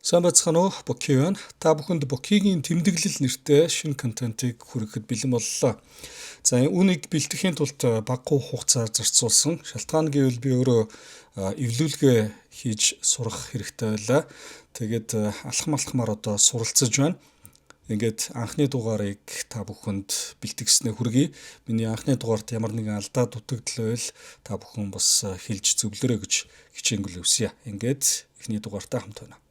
Сайн байцгаана уу? Боки байна. Та бүхэнд Бокигийн тэмдэглэл нэртэй шинэ контентыг хүргэхэд бэлэн боллоо. За үүнийг бэлтгэхийн тулд багагүй хугацаа зарцуулсан. Шалтгаан гэвэл би өөрөө эвлүүлгээ хийж сурах хэрэгтэй байлаа. Тэгээд алхмаар одоо суралцж байна. Ингээд анхны дугаарыг та бүхэнд бэлтгэснээ хүргэе. Миний анхны дугаарт ямар нэгэн алдаа дутагдал байвал та бүхэн бас хэлж зөвлөрөө гэж хичээнгүйл өсье. Ингээд эхний дугаартаа хамт байна.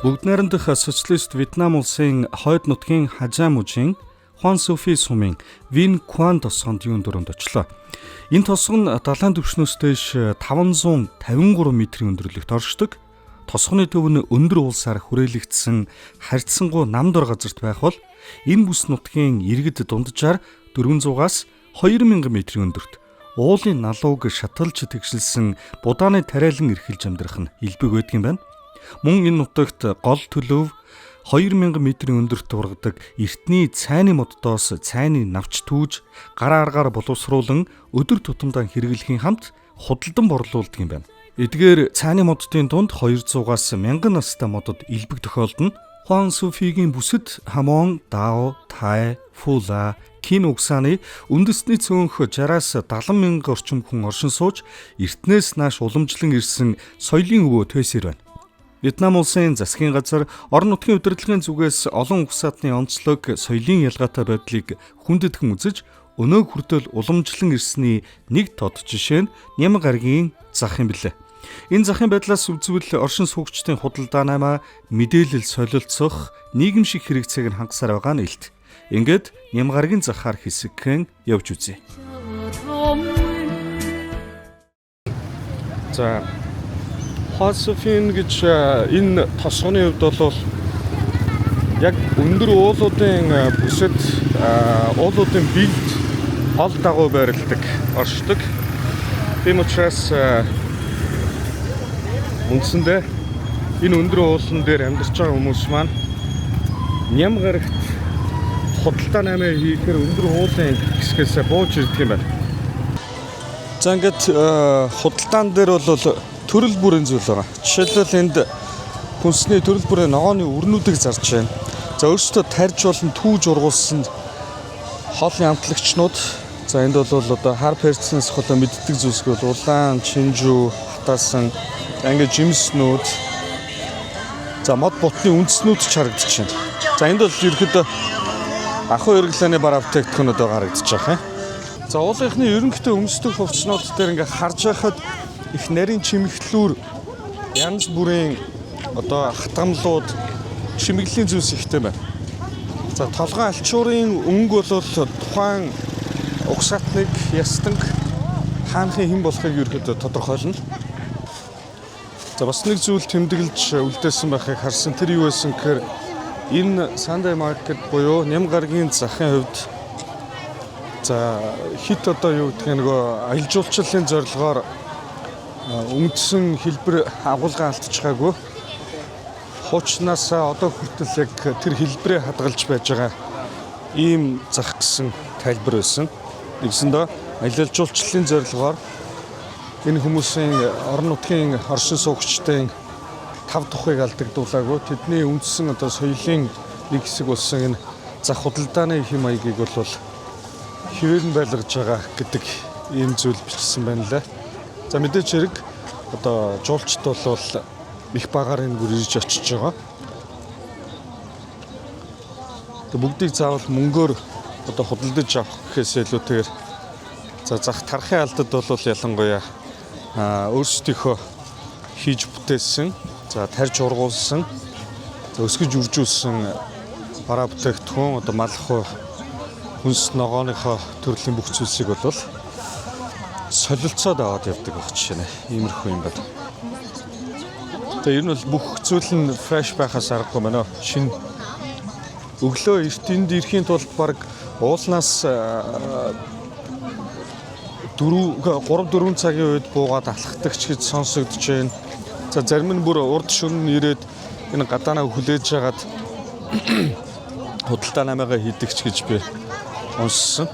Бүгд найрамдах социалист Вьетнам улсын хойд нутгийн Хажаа мужийн Хуан Суфи сумын Вин Куан тосгонд юун дөрөнд очлоо. Энэ тосгон далайн түвшнөөс дэш 553 метрийн өндөрлөгт оршдог. Тосгоны төв нь өндөр улсаар хүрээлэгдсэн харьцангуй намдор газарт байх бол энэ бүс нутгийн иргэд дунджаар 400-аас 2000 метрийн өндөрт уулын налууг шаталж тэгшилсэн будааны тариалан эрхэлж амьдрах нь элбэг байдаг юм байна. Мөн энэ нутагт гол төлөв 2000 метрийн өндөрт ургадаг эртний цайны моддоос цайны навч түүж гараа аргаар боловсруулан өдөр тутамдаа хэрэглэхийн хамт худалдан борлуулдаг юм байна. Эдгээр цайны моддын дунд 200-аас 1000 настай модод элбэг тохиолдно. Хуан Суфигийн бүсэд Хамон, Дао, Тай, Фула, Кин угсааны үндэсний цөөнх 60-аас 70,000 орчим хүн оршин сууж эртнээс нааш уламжлан ирсэн соёлын өвөө төсөр байна. Вьетнам улсын засгийн газар орон нутгийн удирдлагын зүгээс олон угсаатны онцлог соёлын ялгаатай байдлыг хүндэтгэн үзэж өнөө хүртэл уламжлан ирсний нэг тод жишээ нь Ням гарагийн зах юм билээ. Энэ захын байдлаас үзвэл оршин суугчдын худалдаа намаа мэдээлэл солилцох нийгэм шиг хэрэгцээг нь хангасаар байгаа нь илт. Ингээд Ням гарагийн захаар хэсэгхэн явж үзье. За Хуан Суфин гэж энэ тосгоны хувьд бол яг өндөр уулуудын бүсэд уулуудын бэлд гол дагуу байрладаг оршдог. Тийм учраас үндсэндээ энэ өндөр уулан дээр амьдарч байгаа хүмүүс маань Ням гарагт худалдаа намаа хийхээр өндөр уулын хэсгээс бууж ирдэг юм байна. За ингээд худалдаан дээр бол төрөл бүрийн зүйл байгаа. Жишээлбэл энд хүнсний төрөл бүрийн ногооны өрнүүдийг зарж байна. За өөрсдөө тарж болон түүж ургуулсан хоолны амтлагчнууд. За энд бол одоо хар перцнээс хөлөө мэддэг зүйлсгүй бол улаан, чинжүү, хатаасан, ингээд жимснүүд. За мод бутны үндснүүд ч харагдаж байна. За энд бол ерөөхдөө ахуй хэрэглээний бар автогдохнод гарагдаж байгаа юм. За уулынхны ерөнхийдөө өмсдөг хувцснууд дээр ингээ харж байхад их нарийн чимэглэлүүр янз бүрийн одоо хатгамлууд чимэглэлийн зүйлс ихтэй байна. За толгой алчуурын өнгө бол тухайн угсаатныг ястанг хаанхын хэн болохыг ерөөдөө тодорхойлно. За бас нэг зүйл тэмдэглэж үлдээсэн байхыг харсан. Тэр юу байсан гэхээр энэ Sunday market буюу Ням гарагийн захын хувьд за хит одоо юу гэх нөгөө аялал жуулчлалын зорилгоор үндсэн хэлбэр агуулга алдчихаагүй. Хуучнаасаа одоо хүртэл яг тэр хэлбэрээ хадгалж байж байгаа ийм зах гэсэн тайлбар байсан. Нэгсэндээ аялал жуулчлалын зорилгоор энэ хүмүүсийн орон нутгийн оршин суугчдын тав тухыг алдагдуулаагүй. Тэдний үндсэн одоо соёлын нэг хэсэг болсон энэ зах худалдааны хэм маягийг бол хэвээр нь байлгаж байгаа гэдэг ийм зүйл бичсэн байна лээ. За мэдээч хэрэг одоо жуулчд бол их багаар энэ бүр ирж очиж байгаа. Тэг бүгдийг заавал мөнгөөр одоо худалдаж авах гэхээс илүүтэйгээр за зах тархын алдад бол ялангуяа өөрсдийнхөө хийж бүтээсэн, за тарж ургуулсан, өсгөж үржүүлсэн бараа бүтээгдэхүүн одоо малах хүнс ногооныхоо төрлийн бүх зүйлсийг бол солилцоод аваад явдаг байх жишээ нэ. Иймэрхүү юм байна. Тэгээ ер нь бол бүх зүйл нь фреш байхаас аргагүй байна. Шинэ өглөө эртэнд ирэхийн тулд баг уулнаас 3-4 цагийн үед буугаад алхдагч гэж сонсогдож байна. За зарим нь бүр урд шөнө ирээд энэ гадаанаа хүлээж хагаад худалдаа намайгаа хийдэгч гэж би унссан.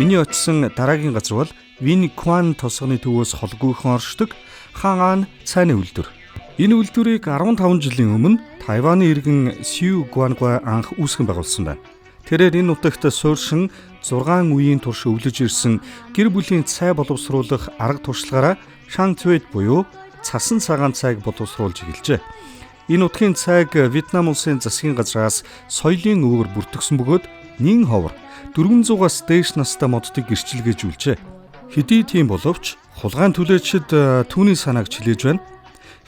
Миний очисон дараагийн газар бол Вин Куан тосгоны төвөөс холгүйхэн оршдог Хаан цайны үйлдвэр. Энэ үйлдвэрийг 15 жилийн өмнө Тайваны иргэн Сью Гуангуай анх үүсгэн байгуулсан байна. Тэрээр энэ нутагт суурьшин 6 үеийн турш өвлөж ирсэн гэр бүлийн цай боловсруулах арга туршлагаараа Шанцвэд буюу цасан цагаан цайг боловсруулж эхэлжээ. Энэ нутгийн цайг Вьетнам улсын засгийн газраас соёлын өвөр бүртгэсэн бөгөөд нин ховор 400-аас дээш настай моддыг гэрчлэгжүүлжээ. Хэдий тийм боловч хулгайн түлээчид түүний санааг чилээж байна.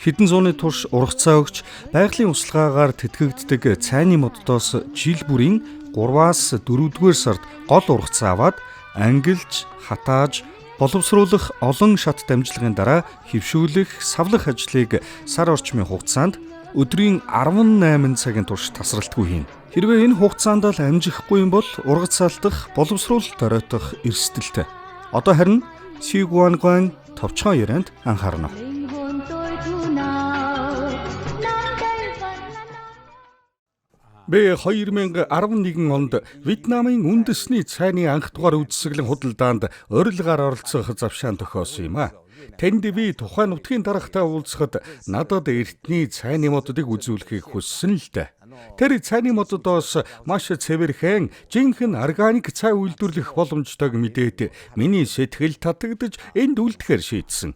Хэдэн зууны турш ургацаа өгч байгалийн услгаагаар тэтгэгддэг цайны моддоос жил бүрийн 3-аас 4-р сард гол ургацаа аваад ангилж, хатааж, боловсруулах олон шат дамжлагын дараа хэвшүүлэх, савлах ажлыг сар орчмын хугацаанд өдрийн 18 цагийн турш тасралтгүй хийнэ. Хэрвээ энэ хугацаанд л амжихгүй юм бол ургацаалтах, боловсруулалт оройтох эрсдэлтэй. Одоо харин Сью Гуангуайн товчхон ярианд анхаарна. Би 2011 онд Вьетнамын үндэсний цайны анх дугаар үзэсгэлэн худалдаанд урилгаар оролцох завшаан тохиосон юм а. Тэнд би тухайн нутгийн дарагтай уулзахад надад эртний цайны моддыг үзүүлэхийг хүссэн л дээ. Тэр цайны моддоос маш цэвэрхэн жинхэнэ органик цай үйлдвэрлэх боломжтойг мэдээд миний сэтгэл татагдж энд үлдэхээр шийдсэн.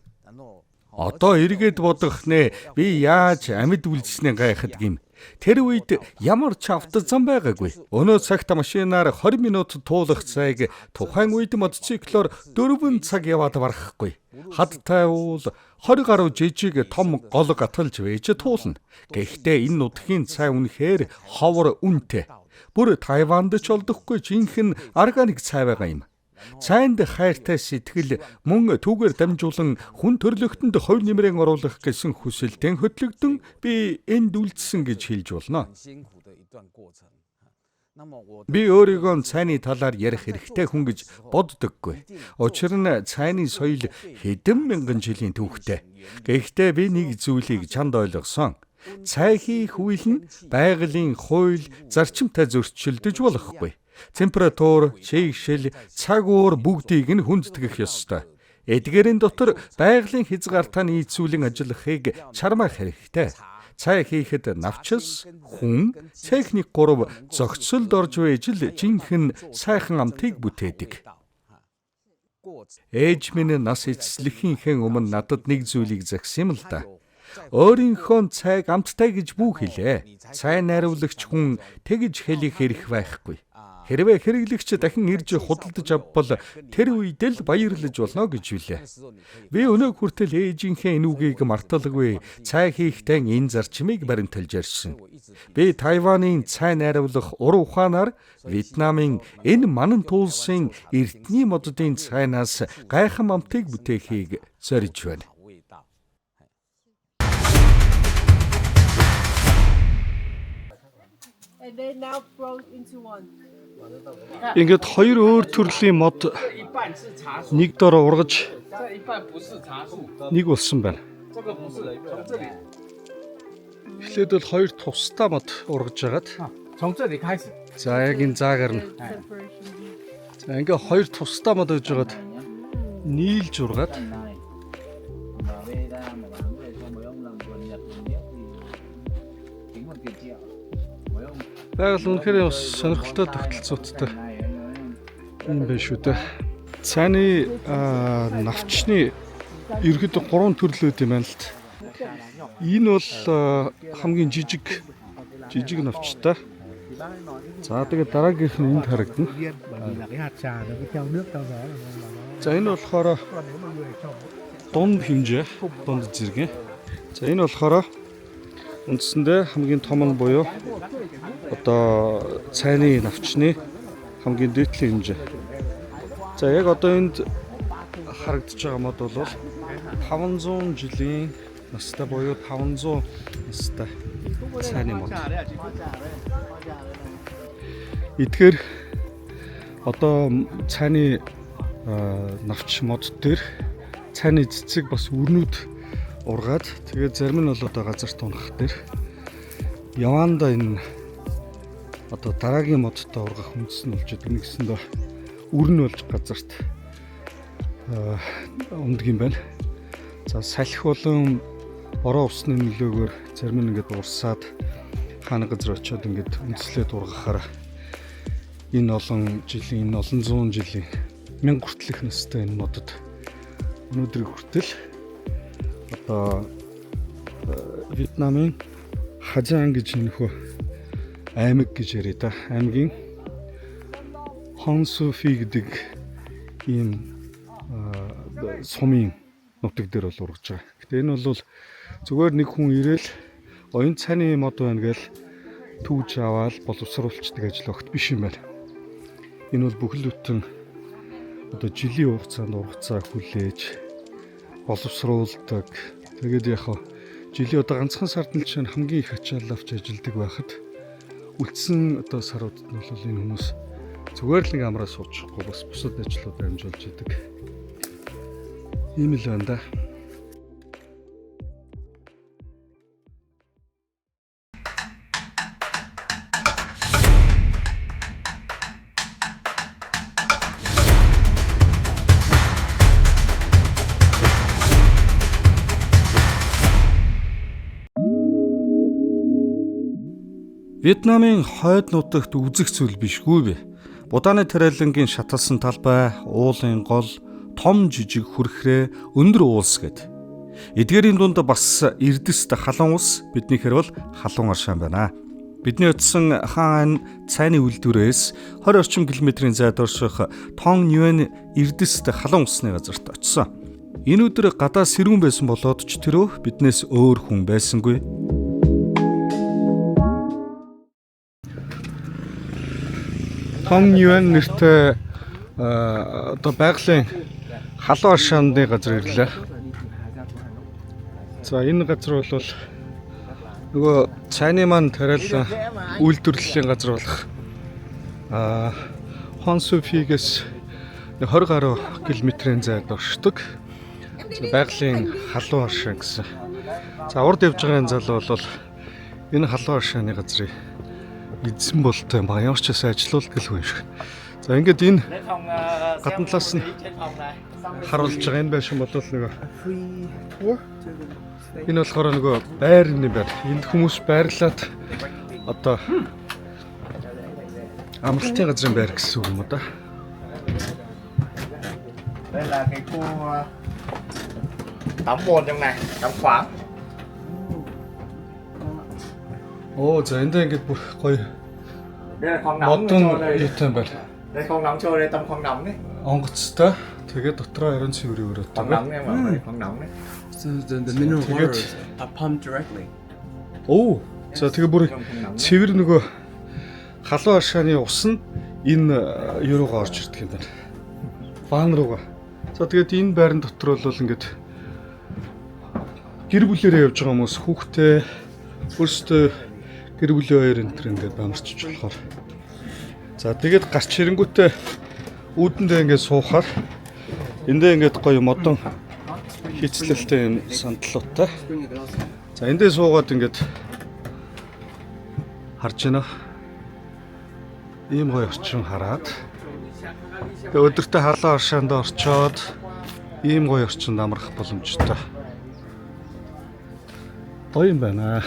Одоо эргээд бодох нэ би яаж амьд үлдснээ гайхад гим. Тэр үед ямар ч автозан байгаагүй. Өнөө цагт машинаар 20 минут туулах цайг тухайн үед мотоциклоор 4 цаг яваад барахгүй. Хадтай уул 20 гаруй жижиг том гол гаталж вэж туулна. Гэхдээ энэ нутгийн цай үнэхээр ховор үнэтэй. Бүр Тайванд ч олдохгүй жинхэнэ органик цай байгаа юм. Цайнд хайртай сэтгэл мөн түүгээр дамжуулан хүн төрлөختөнд хувь нэмрээ оруулах гэсэн хүсэлтэн хөтлөгдөн би энд үлдсэн гэж хэлж болно. Би өөрийгөө цайны талаар ярих хэрэгтэй хүн гэж боддоггүй. Учир нь цайны соёл хэдэн мянган жилийн түүхтэй. Гэхдээ би нэг зүйлийг чанд ойлгосон. Цай хийх үйл нь байгалийн хууль, зарчимтай зөрчилдөж болохгүй. Температур, шийгшил, цаг уур бүгдийг нь хүндэтгэх ёстой. Эдгээрийн дотор байгалийн хязгаартаа нийцүүлэн ажиллахыг чармаах хэрэгтэй. Цай хийхэд навчис, хүн, техник 3 зохицолд орж байж л жинхэнэ сайхан амтыг бүтээдэг. Ээж минь нас эцэслэхийнхээ өмнө надад нэг зүйлийг загсан юм л да. Өөрийнхөө цайг амттай гэж бүү хэлээ. Цай найруулагч хүн тэгж хэлэх хэрэг байхгүй. Хэрвээ хэрэглэгч дахин ирж худалдаж авбал тэр үед л баярлаж болно гэж билээ. Би өнөө хүртэл ээжийнхээ энэ үгийг марталгүй. Цай хийхдээ энэ зарчмыг баримталж ярьсан. Би Тайванийн цай найруулах ур ухаанаар Вьетнамын энэ манан туулсын эртний моддын цайнаас гайхан амтыг бүтээхийг зорж байна. Ингээд хоёр өөр төрлийн мод нэг дор ургаж нэг болсон байна. Эхлээд бол хоёр тусдаа мод ургаж агаад. За яг энэ заагаар нь. За ингээд хоёр тусдаа мод өгж агаад нийлж ургаад. Байгаль үнэхээр сонирхолтой тогтолцооттой юм байна шүү дээ. Цайны навчны ерөөд 3 төрлөөд юм байна л т. Энэ бол хамгийн жижиг навчтай. За тэгээд дараагийнх нь энд харагдана. За энэ болохоор дунд хэмжээ, дунд зэрэг. За энэ болохоор үндсэндээ хамгийн том нь буюу одоо цайны навчны хамгийн дээдлийн хэмжээ. За яг одоо энд харагдаж байгаа мод бол 500 жилийн настай буюу 500 настай цайны мод. Эдгээр одоо цайны навч мод дээр цайны цэцэг бас өрнүүд ургаад тэгээд зарим нь бол одоо газарт унах дээр яванда энэ одоо дараагийн модтой ургах үндэс нь болж байгаа. Нэгсэндээ өрн болж газарт ундаг юм байна. За салхи болон бороо усны нөлөөгөөр зарим нь ингээд урсаад хаана газар очиод ингээд үндэслээд ургахаар энэ олон жилийн, энэ олон зуун жилийн 1000 хүртэл их настай энэ модод өнөөдрийг хүртэл одоо Вьетнамын Хажан гэж нөхөө аймаг гэж яриа да. Аймгийн Hon Su Phi гэдэг ийм сумын нутаг дээр бол ургаж байгаа. Гэтэ энэ бол зүгээр нэг хүн ирээл оюун цайны мод байна гээл түүж аваад боловсруулцдаг ажил огт биш юм байна. Энэ бол бүхэл бүтэн одоо жилийн хугацаанд ургацаа хүлээж боловсруулдаг. Тэгээд яг жилийн одоо ганцхан сард нь чинь хамгийн их ачаал авч ажилладаг байхад үлдсэн одоо саруудад нь бол энэ хүмүүс зүгээр л нэг амраа суучихгүй бас бусад ажлууд амжуулж идэг. Ийм л байна да. Вьетнамын хойд нутагт үзэх зүйл бишгүй бэ. Будааны тариалангийн шаталсан талбай, уулын гол, том жижиг хүрхрээ, өндөр уулс гэд. Эдгээрийн дунд бас эрдэст халуун ус, биднийхэр бол халуун аршаан байна. Бидний утсан хаан цайны үйлдвэрээс 20 орчим километрийн зайд орших Тон Нюэн эрдэст халуун усны газарт очсон. Энэ өдөр гадаа сэрүүн байсан болоод ч тэрөө биднээс өөр хүн байсангүй. Тон Нюэн нэртэй одоо байгалийн халуун аршааны газар ирлээ. За энэ газар бол нөгөө цайны маань тариалан үйлдвэрлэлийн газар болох Хонсуфигээс 20 гаруй километрийн зайд оршдог. Байгалийн халуун аршаан гэсэн. За урд явж байгаа залуу бол энэ халуун аршааны газрыг эзэн болтой юм ба ямар ч гэсэн ажилуулдаг л хүн шиг. За ингээд энэ гадна талаас нь харуулж байгаа энэ байшин бол нөгөө энэ болохоор нөгөө байрны байр. Энд хүмүүс байрлаад одоо амралтын газрын байр гэсэн үг юм да. Оо за энд ингээд бүр гоё модон юутай байр. Онгоцтой. Тэгээд дотроо ариун цэврийн өрөөтэй. So the mineral water are pumped directly. Оо. За тэгээ бүр цэвэр нөгөө халуун аршааны ус нь энэ юу руугаа орж ирдэг юм байна. Ван руугаа. За тэгээд энэ байрны дотор бол ингээд гэр бүлээрээ явж байгаа хүмүүс хүүхдээ өөрсдөө гэр бүлийн хоёр энэ төр ингээд бамарчж болохоор. За тэгээд гарч ирэнгүүтээ үүдэндээ ингээд суухаар эндээ ингээд гоё модон хицлэлтэй юм сандлуутай. За эндээ суугаад ингээд харж байна. Ийм гоё орчин хараад тэгээ өдөртөө халуун аршаанд орчоод ийм гоё орчинд амрах боломжтой. Гоё юм байна.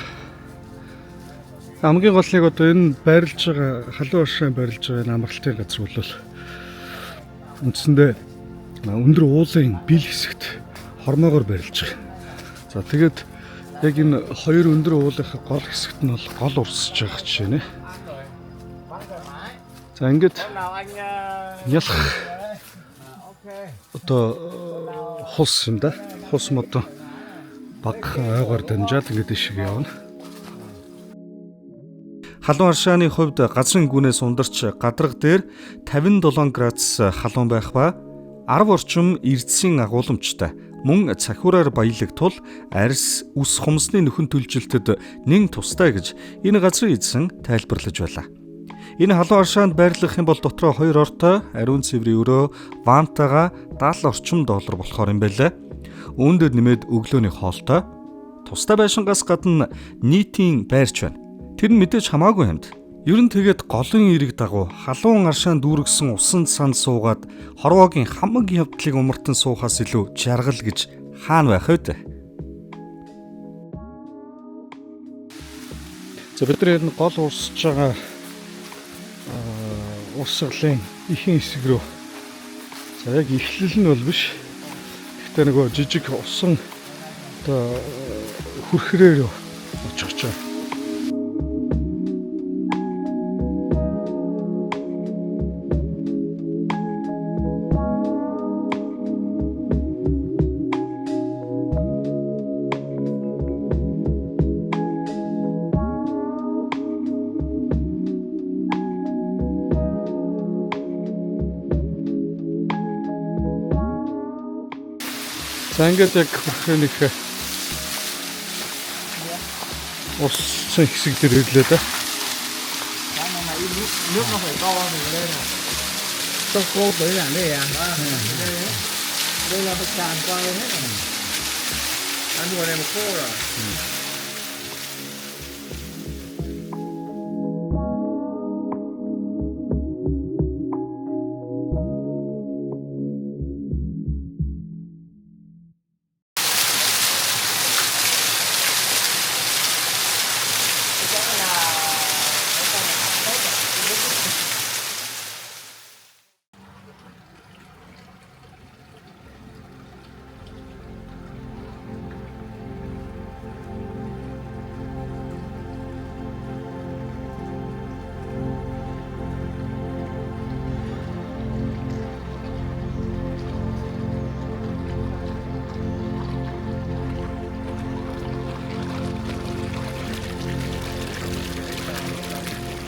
Хамгийн гол нэг одоо энэ байрлаж байгаа халуун аршаан байрлаж байгаа энэ амралтын газар бол үндсэндээ өндөр уулын бил хэсэгт хормоогоор барилж байгаа. За тэгээд яг энэ хоёр өндөр уулынхаа гол хэсэгт нь бол гол урсж байгаа жишээ нэ. За ингээд ялах одоо хус юм да. Хус мод баг ойгоор дамжаад ингээд ишиг явна. Халуун аршааны хувьд газрын гүнээс ундарч гадарга дээр 57 градус халуун байх ба 10 орчим эрдэсийн агуулмжтай мөн цахиураар баялагтул арьс ус хумсны нөхөн төлжилтэд нэн тустай гэж энэ газрын эзэн тайлбарлаж байлаа. Энэ халуун аршаанд байрлах юм бол дотроо 2 ортой ариун цэврийн өрөө вантага $70 орчим болохоор юм байлаа. Үүнд нэмээд өглөөний хоолтой тустай байшингаас гадна нийтийн байрч байна. Тэр нь мэдээж хамаагүй юмд. Ер нь тэгээд голын эрэг дагуу халуун аршаанд дүүргэсэн усан санд суугаад хорвоогийн хамаг явдлыг умартан суухаас илүү жаргал гэж хаана байх вэ? За бид нар энэ гол урсж байгаа урсгалын ихэнх хэсэг рүү. За яг эхлэл нь бол биш. Гэхдээ нөгөө жижиг усан одоо хүрхрээр очих гэж байна. За ингээд яг хүрхрэнийх усан хэсэг дээр ирлээ да.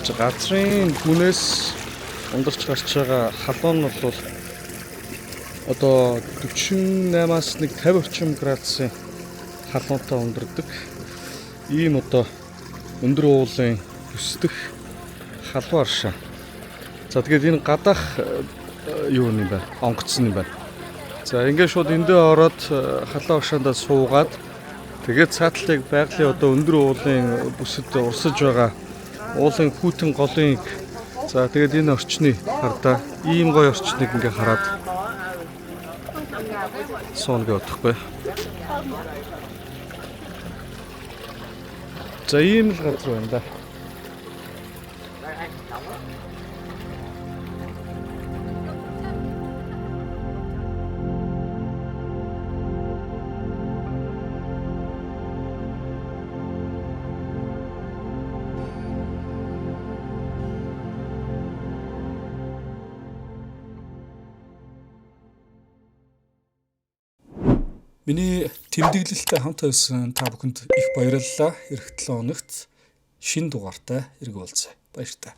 Газрын гүнээс ундарч гарч байгаа халуун нь бол одоо 48-аас 50 орчим градусын халуунтай ундардаг. Ийм одоо өндөр уулын өсдөх халуун аршаа. За тэгээд энэ гадаах юу юм бэ? Онгоцсон юм байна. За ингээд шууд эндээ ороод халуун аршаандаа суугаад тэгээд цаатлыг байгалийн одоо өндөр уулын бүсэд урсаж байгаа уулын хүүтэн голын за тэгээд энэ орчны хардаа ийм гоё орчныг ингээ хараад сууна гэдэгхгүй. За ийм л газар байна да. Миний тэмдэглэлтэй хамт байсан та бүхэнд их баярлалаа. Эх 7 хоногт шинэ дугаартай эргүүлцгээе. Баяр та.